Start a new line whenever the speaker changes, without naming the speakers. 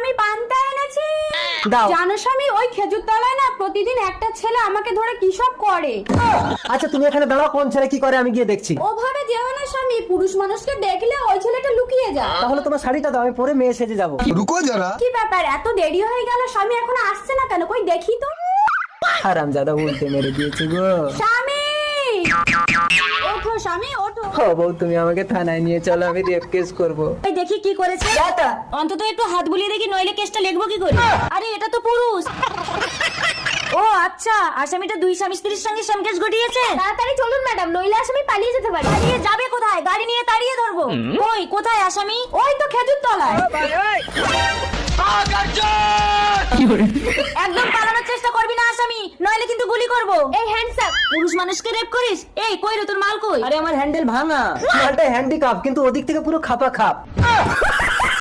আমি পান্তা এনেছি।
দাও।
জানো স্বামী, ওই খেজুর তলায় না প্রতিদিন একটা ছেলে আমাকে ধরে কি সব করে।
আচ্ছা তুমি এখানে দাঁড়াও, কোন ছেলে কি করে আমি গিয়ে দেখছি।
ওভাবে যেও না স্বামী, পুরুষ মানুষকে দেখলে ওই ছেলেটা লুকিয়ে যায়।
তাহলে তোমার শাড়িটা দাও, আমি পরে মেয়ে সেজে যাবো।
रुको जरा।
কি ব্যাপার, এত দেরি হয়ে গেল, স্বামী এখনো আসছে না কেন? কই দেখি তো।
হারামজাদা উল্টে মেরে দিয়েছে গো।
স্বামী ওঠো, স্বামী ওঠো।
ও বউ, তুমি আমাকে থানায় নিয়ে চলো, আমি রেপ কেস করবো।
এই দেখি কি করেছে। অন্তত একটু হাত বুলিয়ে দেখি, নইলে কেসটা লিখবো কি করে? আরে এটা তো পুরুষ। ও আচ্ছা, আসামিটা দুই স্বামী স্ত্রীর সঙ্গে কেস ঘটিয়েছে। তাড়াতাড়ি চলুন ম্যাডাম, নইলে আসামি পালিয়ে যেতে পারে। পালিয়ে যাবে কোথায়? গাড়ি নিয়ে তাড়িয়ে ধরবো। ওই কোথায় আসামি? ওই তো খেজুর তলায়। একদম পালানোর চেষ্টা করবি না আসামি, নইলে কিন্তু গুলি করবো। এই হ্যান্ডস আপ। পুরুষ মানুষকে রেপ করিস? এই কই রে তোর মাল কই?
আরে আমার হ্যান্ডেল ভাঙা, মালটা হ্যান্ডিক্যাপ, কিন্তু ওদিক থেকে পুরো খাপা খাপ।